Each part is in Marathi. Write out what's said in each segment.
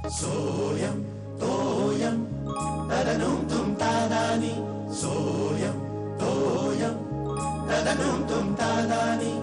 सोयम तोयम तदनुम तुम तादानी सोयम तोयम तदनुम तुम तादानी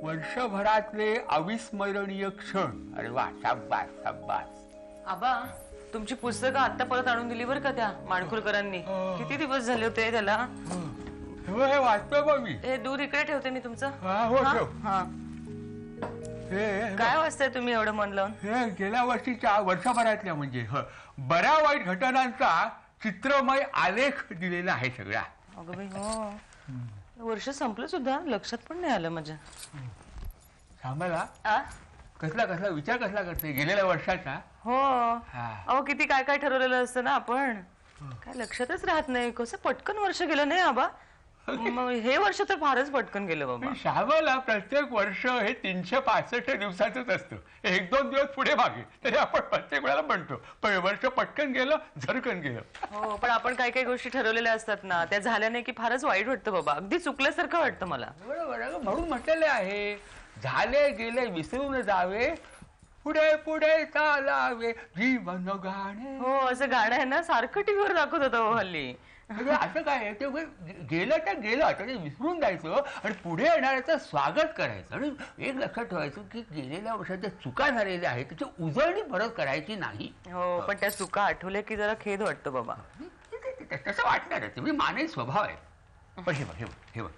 वर्षभरातले अविस्मरणीय क्षण. अरे वा, शाबास शाबास. आबा, तुमची पुस्तकं आता परत आणून दिली बरं का त्या माणकुलकरांनी. किती दिवस झाले होते त्याला. हे वाचतोय बघ मी. हे दूध इकडे ठेवते मी तुमचं. काय वाचताय तुम्ही एवढं मन लावून. हे गेल्या वर्षीच्या वर्षभरातल्या म्हणजे बऱ्या वाईट घटनांचा चित्रमय आलेख दिलेला आहे सगळा. अगं बाई, हो. वर्ष संपलं सुद्धा, लक्षात पण नाही आलं माझ्या. सांगायला कसला कसला विचार कसला करते गेलेल्या वर्षाचा. हो. अहो, किती काय काय ठरवलेलं असतं ना आपण. काय लक्षातच राहत नाही. कसं पटकन वर्ष गेलं नाही आबा. हे वर्ष तर फारच पटकन गेलं बाबा. श्यामाला प्रत्येक वर्ष हे 365 दिवसाचंच असतं. 1-2 दिवस पुढे मागे तरी आपण प्रत्येक वेळेला म्हणतो पण वर्ष पटकन गेलं, झरकन गेलं. हो, पण आपण काही काही गोष्टी ठरवलेल्या असतात ना, त्या झाल्या नाही की फारच वाईट वाटतं बाबा. अगदी चुकल्यासारखं वाटतं मला. बरोबर, म्हणून म्हटलेले आहे झाले गेले विसरून जावे, पुढे पुढे चालावे जीवन गाणे. हो, असं गाणं आहे ना, सारखं टीव्हीवर दाखवत होतं हल्ली. असं काय ते गेलं तर गेलं, ते विसरून जायचं आणि पुढे येणाऱ्याचं स्वागत करायचं. आणि एक लक्षात ठेवायचं की गेलेल्या वर्षात ज्या चुका झालेल्या आहेत त्याची उजळणी परत करायची नाही. हो, पण त्या चुका आठवल्या की जरा खेद वाटतो बाबा. तसं वाटणारच, मी मानवी स्वभाव आहे. पण हे बघ हे बघ हे बघ,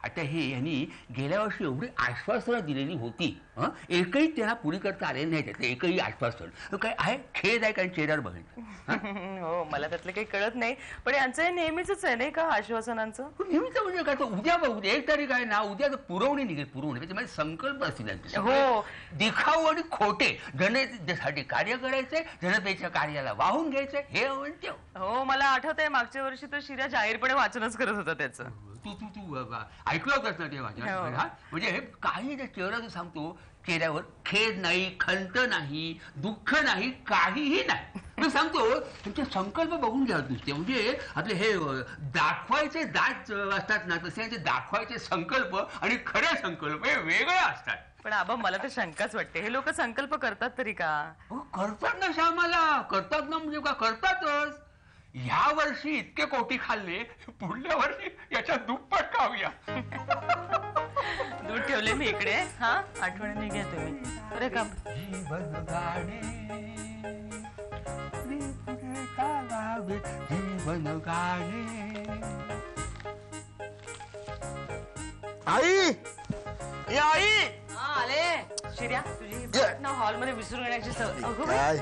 आता हे यांनी गेल्या वर्षी एवढी आश्वासनं दिलेली होती, एकही त्यांना पुरी करता आले नाही. त्यातलं एकही आश्वासन काय आहे, खेद आहे. कारण चेहऱ्यावर बघायचं. हो, मला त्यातलं काही कळत नाही. पण यांचं हे नेहमीच आहे नाही का आश्वासनांचं. नेहमीच म्हणजे काय, उद्या बघ, उद्या 1 तारीख आहे ना, उद्या पुरवणी निघेल. पुरवणी त्याच्यामध्ये संकल्प असतील. हो, दिखाऊ आणि खोटे. जनतेसाठी कार्य करायचंय, जनतेच्या कार्याला वाहून घ्यायचंय, हे म्हणते. हो, मला आठवत आहे मागच्या वर्षी तर शिर्या जाहीरपणे वाचनच करत होता त्याचं. तू तू तू ऐकलं होतंस ना ते माझ्या. म्हणजे हे काही त्या चेहऱ्याचं सांगतो, चेहऱ्यावर खेद नाही, खंत नाही, दुःख नाही, काहीही नाही. मी सांगतो त्यांचे संकल्प बघून घ्या नुसते. म्हणजे आपले हे दाखवायचे दात असतात ना, तसे ते दाखवायचे संकल्प आणि खरे संकल्प हे वेगळे असतात. पण आबा, मला तर शंकाच वाटते, हे लोक संकल्प करतात तरी का. करतात ना श्यामाला, करतात ना. म्हणजे का करतातच. ह्या वर्षी इतके कोटी खाल्ले, पुढल्या वर्षी याच्या दुप्पट खाऊया. दूध ठेवले मी इकडे. हा, आठवणीने घ्या तुम्ही. अरे का जीवन गाणे, जीवन गाणे. आई, आई. हा, आले. शिर्या, तुझी हॉल मध्ये विसरून येण्याची सवय. काय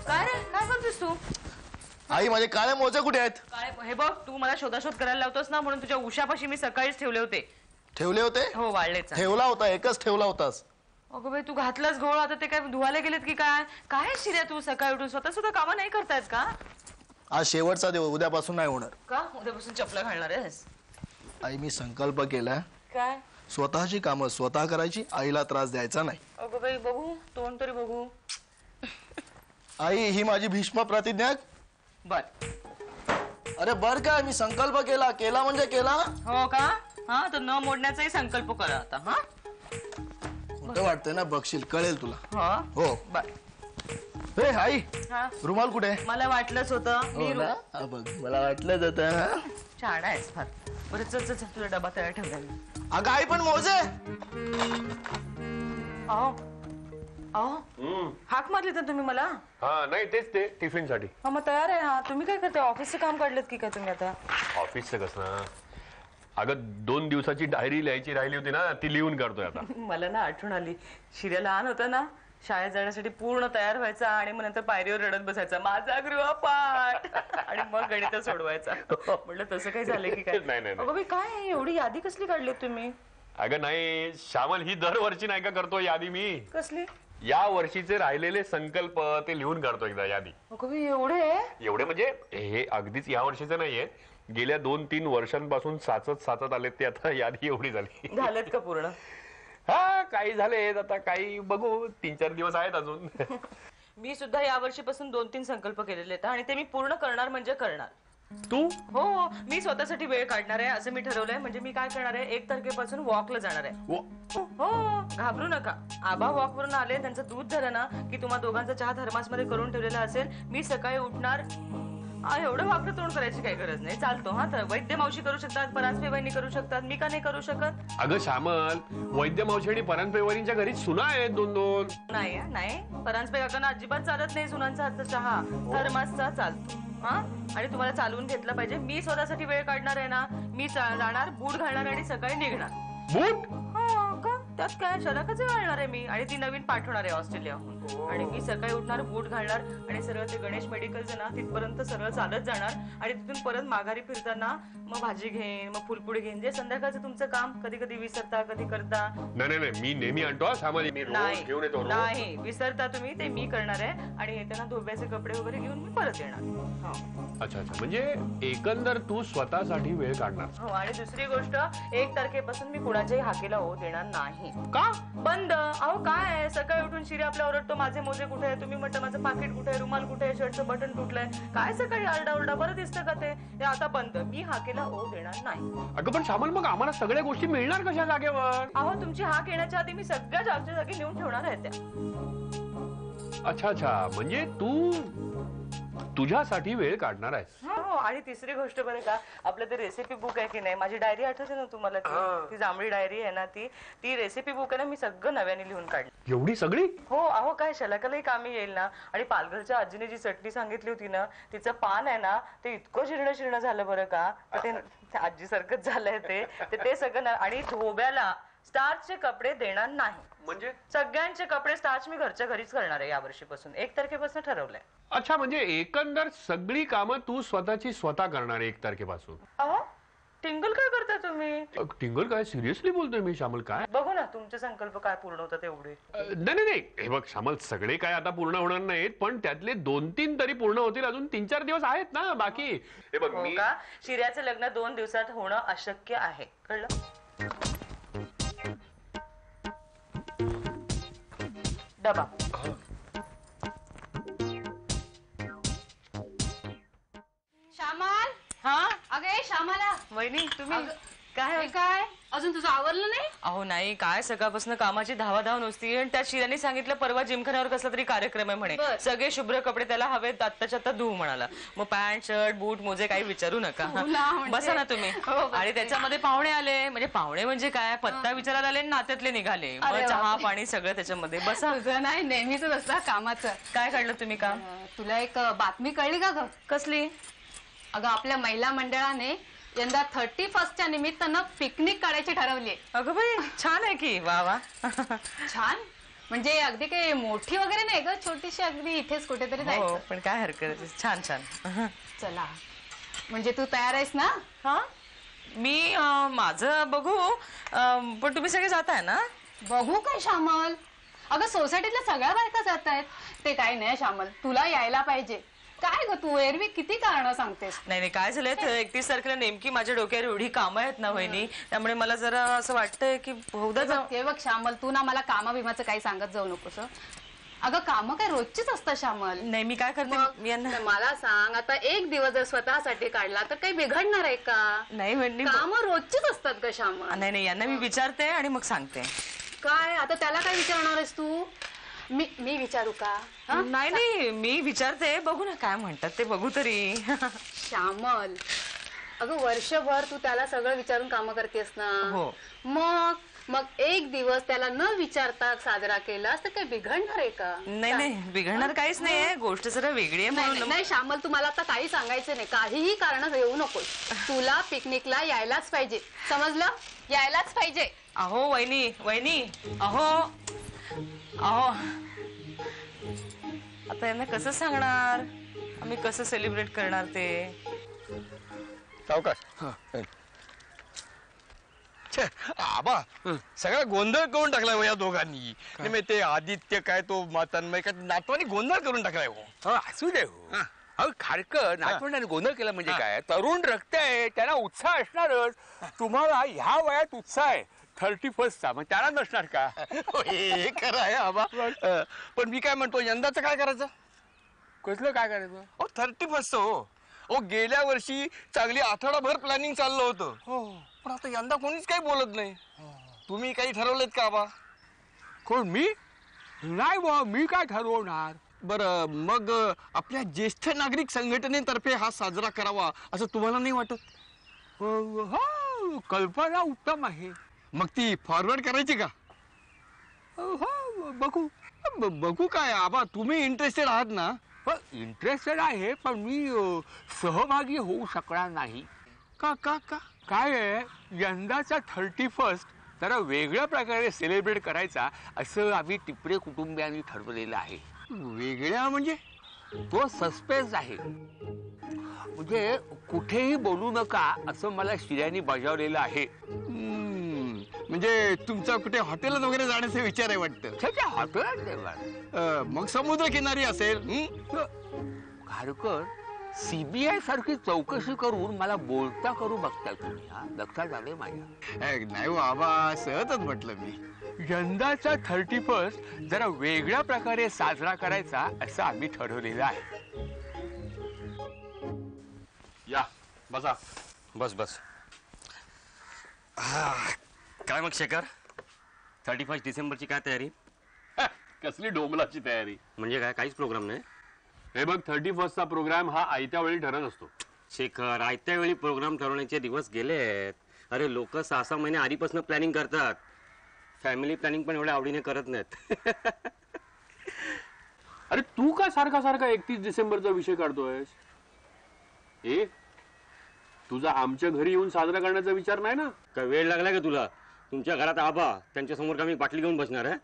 काय रे, काय करतोस तू. आई, माझे काळे मोजे कुठे आहेत. काय हे बघ, तू मला शोधाशोध करायला लावतोस ना, म्हणून तुझ्या उशापाशी मी सकाळीच ठेवले होते. ठेवले होते. हो, वाळलेचा ठेवला होता, एकच ठेवला होतास. अगं बाई, तू घातलास घोळ, आता ते काय धुवायला गेलेत की काय. काय शिर्या, तू सकाळी उठून स्वतः सुद्धा कामं नाही करतायस का. आज शेवटचा दिवस, उद्यापासून नाही होणार. का उद्यापासून चपला घालणार आहेस. आई, मी संकल्प केलाय, काय. स्वतःची कामं स्वतः करायची, आईला त्रास द्यायचा नाही. अगं बाई, बघू तोंड तरी बघू. आई, ही माझी भीष्म प्रतिज्ञा. बर. अरे बर काय, मी संकल्प केला, केला म्हणजे केला. हो का. हा, तर न मोडण्याचाही संकल्प करा आता. हा, कुठं वाटतंय ना, बघशील, कळेल तुला. हो. बर. हे आई, हा, रुमाल कुठे. मला वाटलंच होतं. मी बघ, मला वाटलंच होतं. छान आहेस फार. बरं, चल चल, तुझा डबा तयार ठेवला. अगं आई, पण मोजे. अहो हाक मारली तर तुम्ही मला. हा, नाही तेच ते टिफिन साठी. हा, मग तयार आहे. हा, तुम्ही काय करता, ऑफिसचं काम काढलेत की काय तुम्ही आता. ऑफिसचं कसं, अगं 2 दिवसाची डायरी लिहायची राहिली होती ना, ती लिहून काढतोय आता. मला ना आठवण आली, शिर्या लहान होता ना, शाळेत जाण्यासाठी पूर्ण तयार व्हायचा आणि मग नंतर पायरीवर रडत बसायचा, माझा गृहपाठ, आणि मग गणित सोडवायचा. म्हटलं तसं काही झालं की काय? नाही. अगं बाई, काय एवढी यादी कसली काढली तुम्ही? अगं नाही श्यामल, ही दरवर्षी नाही का करतो यादी मी. कसली? या वर्षीचे राहिलेले संकल्प ते लिहून काढतो एकदा यादी. अगं बाई, एवढे म्हणजे हे अगदीच या वर्षीचे नाहीये, गेल्या 2-3 वर्षांपासून साचत आलेत ते. आता यादी एवढी झाली. झालेत का पूर्ण? हा, काही झालेत, आता काही बघू, 3-4 दिवस आहेत अजून. मी सुद्धा या वर्षीपासून 2-3 संकल्प केलेले आहेत आणि ते मी पूर्ण करणार म्हणजे करणार. तू? हो, मी स्वतःसाठी वेळ काढणार आहे असं मी ठरवलंय. म्हणजे मी काय करणार आहे, 1 तारखेपासून वॉकला जाणार आहे. हो, घाबरू नका. आबा वॉक वरून आले, त्यांचं दूध झालं ना की तुम्हा दोघांचा चहा थर्मासमध्ये करून ठेवलेला असेल. मी सकाळी उठणार. एवढं वाकडं तोंड करायची काही गरज नाही, चालतो. हा, तर वैद्य मावशी करू शकतात, परांजपे वहिनी करू शकतात, मी का नाही करू शकत? अगं श्यामल, वैद्य मावशी आणि परांजपे वहिनींच्या घरी सुना आहेत 2-2. नाही, परांजपे काकांना अजिबात चालत नाही सुनांचा हातचा चहा, थर्मासचा चालतो. हा, आणि तुम्हाला चालवून घेतलं पाहिजे. मी स्वतःसाठी वेळ काढणार आहे ना, मी जाणार, बूट घालणार आणि सकाळी निघणार. बूट? हा का, त्यात काय, शलाकाचे घालणार आहे मी, आणि ती नवीन पाठवणार आहे ऑस्ट्रेलियाहून. आणि मी सकाळी उठणार, बूट घालणार आणि सरळ ते गणेश मेडिकलचं ना तिथपर्यंत सरळ चालत जाणार. आणि तिथून परत माघारी फिरताना मग भाजी घेईन, मग फुलपुडी घेईन. जे संध्याकाळचं तुमचं काम, कधी कधी विसरता, कधी करता. नाही, मी नेहमी आणतो श्यामल, मी रोज घेऊन येतो. नाही विसरता तुम्ही, ते मी करणार आहे. आणि येताना धोब्याचे कपडे वगैरे घेऊन मी परत येणार. अच्छा, म्हणजे एकंदर तू स्वतःसाठी वेळ काढणार. हो, आणि दुसरी गोष्ट, 1 तारखेपासून मी कुणाच्याही हाकेला होऊ देणार नाही. का? बंद. अहो काय आहे, सकाळी उठून शिरी आपल्या ओरडतो, माझे मोजे कुठे आहे, तुम्ही म्हटलं माझं पाकिट कुठे आहे, रुमाल कुठे आहे, शर्टचं बटन तुटलंय. काय सकाळी आरडाओरडा, बरं दिसतं का ते? आता बंद. मी हाकेला होऊ देणार नाही. अगं पण श्यामल, मग आम्हाला सगळ्या गोष्टी मिळणार कशा जागेवर? अहो, तुमची हाक येण्याच्या आधी मी सगळ्या जागच्या जागी नेऊन ठेवणार आहे त्या. अच्छा, म्हणजे तू तुझ्यासाठी वेळ काढणार आहेस. हो, आणि तिसरी गोष्ट बरं का, आपलं ते रेसिपी बुक आहे की नाही, माझी डायरी आठवते ना तुम्हाला, ती जांभळी डायरी आहे ना, ती रेसिपी बुक आहे ना, मी सगळं नव्याने लिहून काढली. एवढी सगळी? हो, अहो काय, शलाकालाही कामी येईल ना. आणि पालघरच्या आजीने जी चटणी सांगितली होती ना, तिचं पान आहे ना, ते इतकं शिरणं झालं बरं का, ते आजी सारखंच झालंय ते सगळं. आणि धोब्याला स्टार्चचे कपडे देणार नाही. म्हणजे सगळ्यांचे कपडे स्टार्च मी घरच्या घरीच करणार आहे यावर्षीपासून. 1 तारखेपासून ठरवलंय. अच्छा, म्हणजे एकंदर सगळी कामं तू स्वतः करणार 1 तारखेपासून. अहो, टिंगल काय करता तुम्ही? टिंगल काय, सिरियसली बोलतोय मी श्यामल. काय बघू ना तुमचे संकल्प काय पूर्ण होतात एवढे. नाही, हे बघ श्यामल, सगळे काय आता पूर्ण होणार नाहीत, पण त्यातले 2-3 तरी पूर्ण होतील. अजून 3-4 दिवस आहेत ना बाकी. हे बघ, हो का, शिर्याचं लग्न 2 दिवसात होणं अशक्य आहे, कळलं? डबा. श्यामल. हा, अगे श्यामाला. वहिनी तुम्ही काय काय अजून तुझं आवरलं नाही? अहो नाही, काय सकाळपासून कामाची धावाधाव नुसती. आणि त्या शिराने सांगितलं परवा जिमखान्यावर कसला तरी कार्यक्रम आहे म्हणे, सगळे शुभ्र कपडे त्याला हवेत आत्ताच्या आता धुवू म्हणाला. मग पॅन्ट शर्ट बूट मोजे काही विचारू नका. बसा ना तुम्ही. आणि त्याच्यामध्ये पाहुणे आले. म्हणजे काय, पत्ता विचारायला आले, नात्यातले निघाले. मग चहा पाणी सगळं त्याच्यामध्ये. बसा. तुझं नाही, नेहमीच असतं कामाचं. काय काढलं तुम्ही काम? तुला एक बातमी कळली का ग? कसली? अगं, आपल्या महिला मंडळाने यंदा 31च्या निमित्तानं पिकनिक काढायची ठरवली. अगं बाई, छान आहे की. वा वा. छान म्हणजे अगदी काही मोठी वगैरे नाही ग, छोटीशी, अगदी इथेच कुठेतरी जायचं. पण काय हरकत, छान. चला, म्हणजे तू तयार आहेस ना? हा, मी माझं बघू, पण तुम्ही सगळे जाताय ना? बघू काय श्यामल? अगं, सोसायटीतल्या सगळ्या बायका जात आहेत. ते काही नाही श्यामल, तुला यायला पाहिजे. काय ग, तू एरवी किती कारण सांगतेस. नाही, काय झालंय, 31 तारखेला नेमकी माझ्या डोक्यावर एवढी कामं आहेत ना वहिनी, त्यामुळे मला जरा असं वाटतंय की बहुधा बघ श्यामल, तू ना मला कामाभिमाचं काही सांगत जाऊ नकोस. अगं, कामं काय रोजचीच असतात श्यामल. नाही, मी काय करते, मला सांग, आता 1 दिवस जर स्वतःसाठी काढला तर काही बिघडणार आहे का? नाही, म्हणजे कामं रोजचीच असतात का श्यामल? नाही, यांना मी विचारते आणि मग सांगते. काय आता त्याला काय विचारणार आहेस तू? मी विचारू का? नाही, मी विचारते, बघू ना काय म्हणतात ते, बघू तरी. श्यामल, अगं वर्षभर तू त्याला सगळं विचारून कामं करतेस ना. हो. मग मग एक दिवस त्याला न विचारता साजरा केलास तर काय बिघडणार आहे का? नाही नाही, बिघडणार काहीच नाहीये, गोष्ट जरा वेगळी आहे म्हणून. नाही श्यामल, तुम्हाला आता काही सांगायचं नाही, काहीही कारण येऊ नकोस. तुला पिकनिकला यायलाच पाहिजे, समजलं? यायलाच पाहिजे. अहो वहिनी, वहिनी, अहो अहो, आता यांना कसं सांगणार आम्ही कसं सेलिब्रेट करणार ते? सावकाश. आबा सगळा गोंधळ करून टाकलाय हो या दोघांनी. नाही ते आदित्य काय तो तन्मय काय नातवानी गोंधळ करून टाकलाय हो. असू दे हो. अहो खारकर नातवंडाने गोंधळ केला म्हणजे काय? तरुण रक्त आहे, त्यांना उत्साह असणारच. तुम्हाला ह्या वयात उत्साह आहे 31sta, मग त्याला नसणार का? हे खरं आहे आबा. पण मी काय म्हणतो, यंदाचं काय करायचं? कसलं काय करायचं? 31st हो. गेल्या वर्षी चांगली आठवडाभर प्लॅनिंग चाललं होतं. पण आता यंदा कोणीच काही बोलत नाही. तुम्ही काही ठरवलेत का आबा? कोण मी? नाही बुवा, मी काय ठरवणार? बरं मग आपल्या ज्येष्ठ नागरिक संघटनेतर्फे हा साजरा करावा असं तुम्हाला नाही वाटत? हो, कल्पना उत्तम आहे. मग ती फॉरवर्ड करायची का? हो, बघू. बघू काय आबा, तुम्ही इंटरेस्टेड आहात ना? इंटरेस्टेड आहे, पण मी सहभागी होऊ शकणार नाही. का का का? काय आहे, यंदाचा 31st जरा वेगळ्या प्रकारे सेलिब्रेट करायचा असं आम्ही टिपरे कुटुंबियांनी ठरवलेलं आहे. वेगळ्या म्हणजे? तो सस्पेन्स आहे. म्हणजे कुठेही बोलू नका असं मला शिर्यानी बजावलेलं आहे. म्हणजे तुमचा कुठे हॉटेलात वगैरे जाण्याचा विचार आहे वाटतं? त्याच्या हॉटेलात मग समुद्र किनारी असेल? खारकर, CBI सारखी चौकशी करून मला बोलता करू बघताय तुम्ही. हा लक्षात आले माझ्या? नाही हो आबा, सहजच म्हटलं मी. यंदाचा 31st जरा वेगळ्या प्रकारे साजरा करायचा असं आम्ही ठरवलेलं आहे. या बसा. बस बस. काय मग शेखर, 31 डिसेंबरची काय तयारी? कसली डोंबलाची तयारी? म्हणजे काय, काहीच प्रोग्राम नाही? हे बघ, 31sta प्रोग्राम हा आयत्या वेळी ठरत असतो. शेखर, आयत्या वेळी प्रोग्राम ठरवण्याचे दिवस गेलेत. अरे लोक 6-6 महिने आधीपासून प्लॅनिंग करतात. फॅमिली प्लॅनिंग पण एवढ्या आवडीने करत नाहीत. अरे तू का सारखा सारखा 31 डिसेंबरचा विषय काढतोयस? तुझा आमच्या घरी येऊन साजरा करण्याचा विचार नाही ना? काय वेळ लागला का तुला? तुमच्या घरात आबा, त्यांच्या समोर का मी बाटली घेऊन बसणार आहे?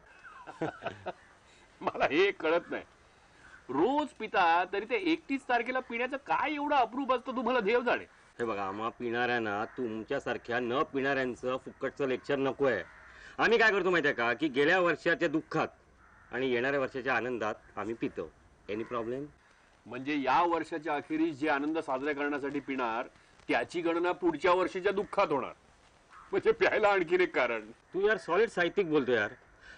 मला हे कळत नाही. रोज पिता तरी ते 31 तारखेला पिण्याचं काय एवढं अप्रूप असतं तुम्हाला देव जाणे. हे बघा, आम्हा पिणाऱ्यांना तुमच्यासारख्या न पिणाऱ्यांचं फुकटचं लेक्चर नको आहे. आम्ही काय करतो माहिती आहे का, की गेल्या वर्षाच्या दुःखात आणि येणाऱ्या वर्षाच्या आनंदात आम्ही पितो. Any problem? म्हणजे या वर्षाच्या अखेरीस जे आनंद साजरा करण्यासाठी पिणार त्याची गणना पुढच्या वर्षीच्या दुःखात होणार. म्हणजे प्यायला आणखीन एक कारण. तू यार सॉलिड साहित्यिक बोलतो यार.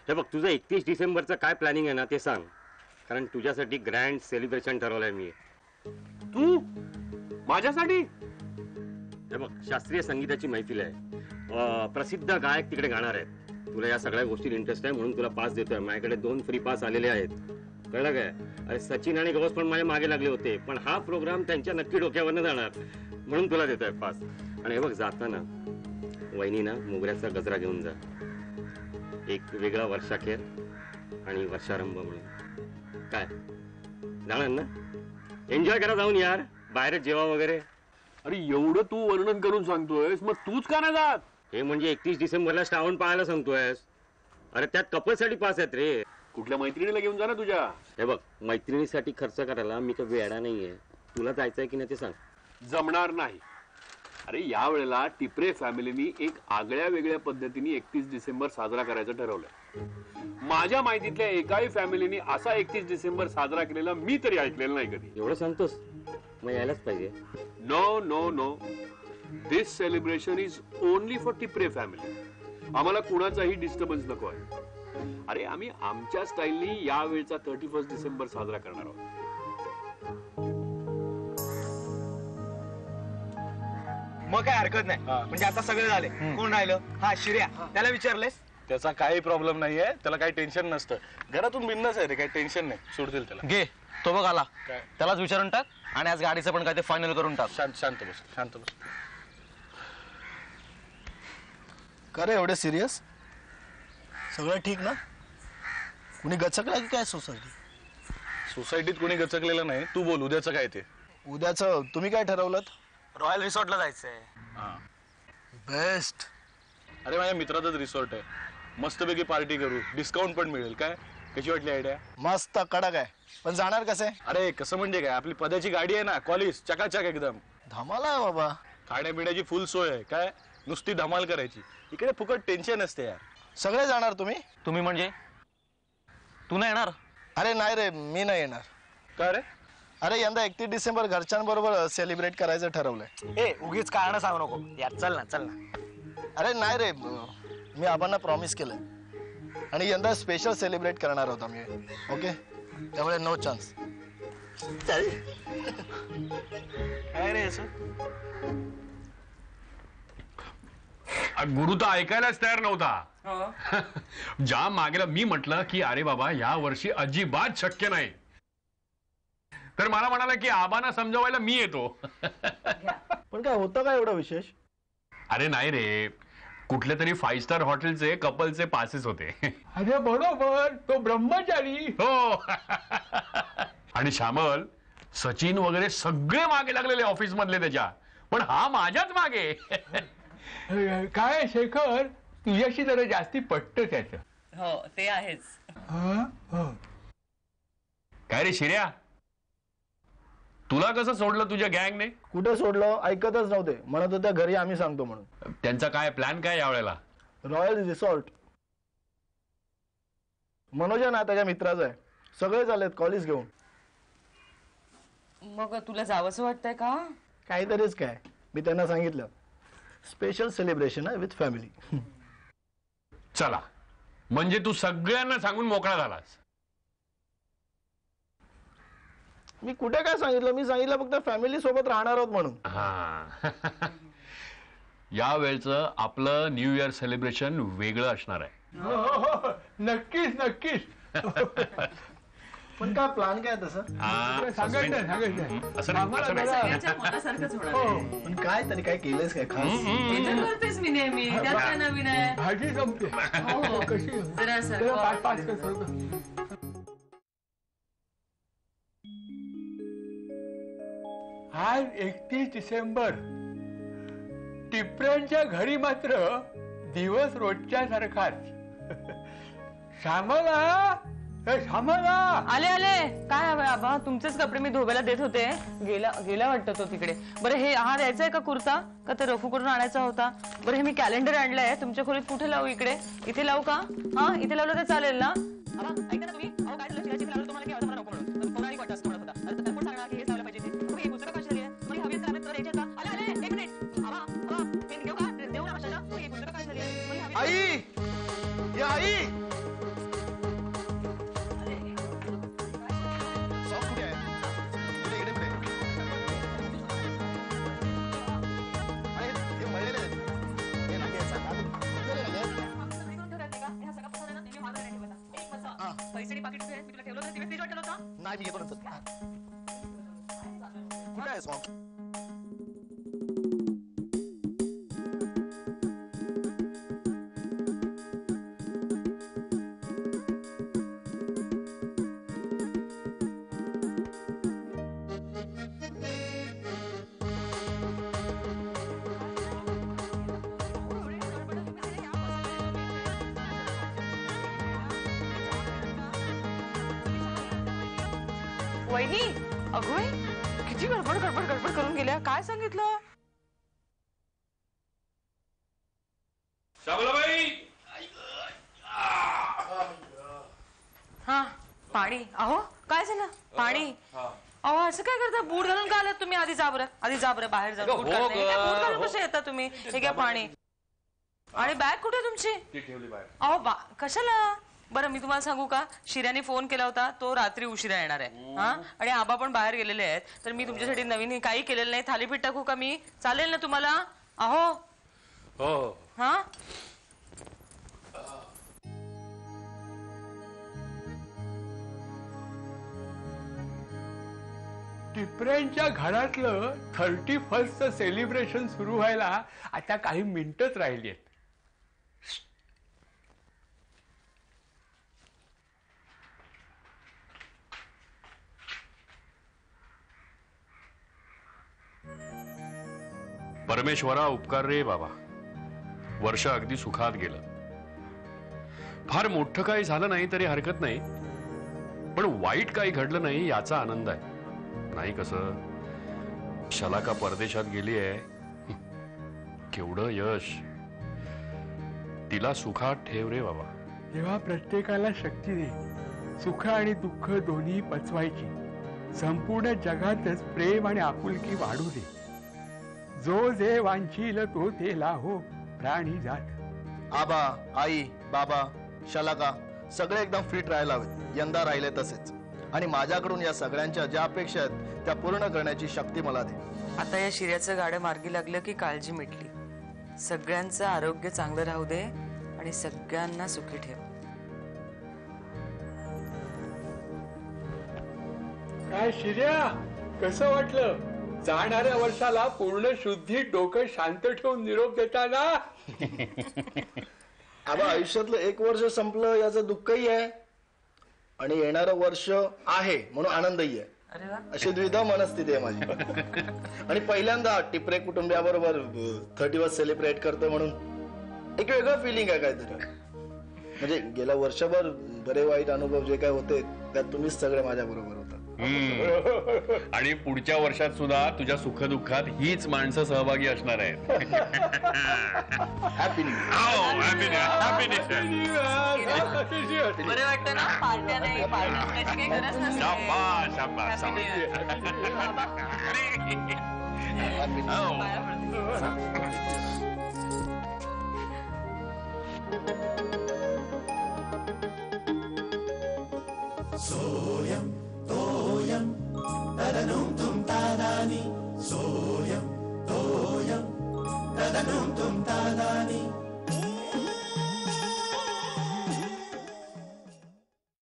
हे बघ, तुझं 31 डिसेंबरचं काय प्लॅनिंग आहे ना ते सांग, कारण तुझ्यासाठी ग्रँड सेलिब्रेशन ठरवलंय मी. तू माझ्यासाठी? हे बघ, शास्त्रीय संगीताची मैफिल आहे. प्रसिद्ध गायक तिकडे गाणार आहेत. तुला या सगळ्या गोष्टीत इंटरेस्ट आहे म्हणून तुला पास देतोय. माझ्याकडे 2 फ्री पास आलेले आहेत, कळलं काय? अरे सचिन आणि गवस पण माझ्या मागे लागले होते, पण हा प्रोग्राम त्यांच्या नक्की डोक्यावरनं जाणार म्हणून तुला देतोय पास. आणि हे बघ, जाताना वहिनी ना मोगऱ्याचा गजरा घेऊन जा. एक वेगळा वर्षाखेर आणि वर्षारंभ म्हणून. काय जाणार ना? एन्जॉय करा जाऊन यार, बाहेर जेवा वगैरे. अरे एवढं तू वर्णन करून सांगतोयस, मग तूच का नाही जात? हे म्हणजे 31 डिसेंबरला श्रावण पाहायला सांगतोयस? अरे त्यात कपलसाठी पास आहेत रे. कुठल्या मैत्रिणीला घेऊन जा ना तुझ्या. हे बघ, मैत्रिणीसाठी खर्च करायला मी काही वेडा नाहीये. तुला जायचंय की नाही ते सांग. जमणार नाही. अरे या वेळेला टिपरे फॅमिलीनी एक आगळ्या वेगळ्या पद्धतीने 31 डिसेंबर साजरा करायचं ठरवलंय. माझ्या माहितीतल्या एकाही फॅमिलीनी असा 31 डिसेंबर साजरा केलेला मी तरी ऐकलेला नाही कधी. एवढं सांगतोस, मग यायलाच पाहिजे. No no no, this celebration is only for Tipre family. आम्हाला कुणाचाही डिस्टर्बन्स नको आहे. अरे आम्ही आमच्या स्टाईलनी या वेळचा 31 डिसेंबर साजरा करणार आहोत. मग काय हरकत नाही. म्हणजे आता सगळे झाले. कोण राहिलं? हा शिर्या. त्याला विचारलेस? त्याचा काही प्रॉब्लेम नाहीये, त्याला काही टेन्शन नसतं. घरातून बिंदास आहे रे, काही टेन्शन नाही. सोडतील त्याला. घे, तो बघ आला. त्यालाच विचारून टाक आणि आज गाडीचं पण काय ते फायनल करून टाक. शांत बस, शांत बस. का रे एवढे सिरियस? सगळं ठीक ना? कुणी गचकला की काय सोसायटी? सोसायटीत कोणी गचकलेलं नाही. तू बोल उद्याचं काय ते. उद्याचं तुम्ही काय ठरवलं? रॉयल रिसॉर्टला जायचंय. बेस्ट. अरे माझ्या मित्राचंच रिसॉर्ट आहे. मस्तपैकी पार्टी करू, डिस्काउंट पण मिळेल. काय कशी वाटली आयडिया? मस्त कडक आहे. पण जाणार कसे? अरे कसं म्हणजे काय, आपली पदाची गाडी आहे ना, कॉलेज चकाचक एकदम. धमाल आहे बाबा. खाण्यापिण्याची फुल सोय आहे. काय नुसती धमाल करायची. इकडे फुकट टेन्शन असते यार. सगळे जाणार तुम्ही? तुम्ही म्हणजे तू नाही येणार? अरे नाही रे, मी नाही येणार. का रे? अरे यंदा 31 डिसेंबर घरच्यांबरोबर सेलिब्रेट करायचं ठरवलंय. ए उगीच कारण सांगू नको यार. चल ना. अरे नाही रे, मी आबांना प्रॉमिस केलंय आणि यंदा स्पेशल सेलिब्रेट करणार होता मी. ओके, त्यामुळे नो चान्स. काय रे असं? गुरु तर ऐकायलाच तयार नव्हता. ज्या मागेला मी म्हटलं की अरे बाबा या वर्षी अजिबात शक्य नाही, तर मला म्हणाला की आबांना समजावायला मी येतो. पण काय होतं का एवढं विशेष? अरे नाही रे, कुठल्या तरी 5 स्टार हॉटेलचे कपलचे पासेस होते. अरे बरोबर, तो ब्रह्मचारी. हो. आणि श्यामल, सचिन वगैरे सगळे मागे लागलेले ऑफिस मधले त्याच्या, पण हा माझ्याच मागे. काय शेखर, तुझ्याशी जरा जास्ती पटतं त्याचं. हो ते आहेच. काय रे शिर्या, तुला कसं सोडलं तुझ्या गँगने? कुठे सोडलं? ऐकतच नव्हते. म्हणत होत्या घरी आम्ही सांगतो म्हणून. त्यांचा काय प्लॅन काय यावेळेला? Royal resort. मनोज ना त्याच्या मित्राचा आहे. सगळे चालेत कॉलेज घेऊन. मग तुला जावंसं वाटतंय का? काहीतरीच काय, मी त्यांना सांगितलं स्पेशल सेलिब्रेशन आहे विथ फॅमिली. चला, म्हणजे तू सगळ्यांना सांगून मोकळा झालास. मी कुठे काय सांगितलं? मी सांगितलं फक्त फॅमिली सोबत राहणार आहोत म्हणून. हा. या वेळचं आपलं न्यू इयर सेलिब्रेशन वेगळं असणार आहे. नक्कीच. पण काय प्लॅन काय तसं? सांगायचं. असं नाही. पण काय तरी काय केलंयस काय खास? करतेस मी नेहमी, त्यात काय नवीन आहे? भाजी जमते. कशी जरा सरकव. पाच कर. आज 31 डिसेंबर. टिपऱ्यांच्या घरी मात्र दिवस रोजच्या सारखाच. श्यामला, आले काय हवंय आबा? तुमचेच कपडे मी धोब्याला देत होते. गेला वाटतं तो तिकडे. बरं हे हा द्यायचा आहे का कुर्ता, का ते रफू करून आणायचा होता? बरं हे मी कॅलेंडर आणलंय तुमच्या खोलीत. कुठे लावू? इथे लावू का? हा इथे लावलं तर चालेल ना? ऐका ना तुम्ही. काय झालं? शिवाजी लावलं तुम्हाला की मला नको म्हणून पौराणिक वाटतं असं म्हणत होता. तर कोण सांगणार की हेच लावलं पाहिजे ते? हे पुस्तकं कशाला आहे? मला हवी असतात तर द्यायचे का? आले 1 मिनिट. आबा हे घेऊ का? देऊ ना कशाला? हे पुस्तकं काय झाली? आई, या आई. पैसे पाकिट मी तुला ठेवलं होतं फ्रीज वाटलं होतं. नाही मी घेतो नंतर. कुठे आहेस मग? वहिनी, अगोय किती गडबड करून गेल्या. काय सांगितलं? हा पाणी. अहो काय झालं? पाणी. अहो असं काय करता? बूट घालून का आलात तुम्ही? आधी जा बरं बाहेर जाऊन. बूट घालून कसं येता तुम्ही? हे घ्या पाणी. आणि बॅग कुठे तुमची? अहो कशाला? बरं मी तुम्हाला सांगू का, शिर्याने फोन केला होता, तो रात्री उशिरा येणार आहे. हा आणि आबा पण बाहेर गेलेले आहेत. तर मी तुमच्यासाठी नवीन काही केलेलं नाही. थालीपीठ टाकू का मी? चालेल ना तुम्हाला? अहो हो. हा टिपऱ्यांच्या घरातलं 31st सेलिब्रेशन सुरू व्हायला आता काही मिनिटच राहिली आहेत. परमेश्वरा उपकार रे बाबा. वर्ष अगदी सुखात गेलं. फार मोठं काही झालं नाही तरी हरकत नाही, पण वाईट काही घडलं नाही याचा आनंद आहे. नाही कसं, शलाका परदेशात गेली आहे, केवढं यश. तिला सुखात ठेव रे बाबा. तेव्हा प्रत्येकाला शक्ती दे सुख आणि दुःख दोन्ही पचवायची. संपूर्ण जगातच प्रेम आणि आपुलकी वाढू दे. जो जे वांछील तो ते लाहो प्राणी जात. आबा, आई, बाबा, शलाका सगळे एकदम फिट राहायला हवेत. यंदा राहिले तसेच. आणि माझ्याकडून या सगळ्यांच्या ज्या अपेक्षा आहेत त्या पूर्ण करण्याची शक्ती मला दे. आता या शिर्याचं गाडं मार्गी लागलं की काळजी मिटली. सगळ्यांचं आरोग्य चांगलं राहू दे आणि सगळ्यांना सुखी ठेव. काय शिर्या, कसं वाटलं जाणाऱ्या वर्षाला पूर्ण शुद्धी डोकं शांत ठेवून निरोप देताना? आबा, आयुष्यातलं एक वर्ष संपलं याचं दुःखही आहे आणि येणारं वर्ष आहे म्हणून आनंदही आहे. अशी द्विधा मनस्थिती आहे माझी. आणि पहिल्यांदा टिपरे कुटुंबियाबरोबर 31 सेलिब्रेट करतो म्हणून एक वेगळं फिलिंग आहे काहीतरी. म्हणजे गेल्या वर्षभर बरे वाईट अनुभव जे काय होते त्यात तुम्हीच सगळे माझ्या बरोबर होता. आणि पुढच्या वर्षात सुद्धा तुझ्या सुखदुःखात हीच माणसं सहभागी असणार आहेत. हॅपी बरं वाटतं ना? पार्ट्या नाही, पार्ट्या करायची काही गरज नसते. सोयम तोयम तदनुम तुम तादानी. सोयम तोयम तदनुम तुम तादानी.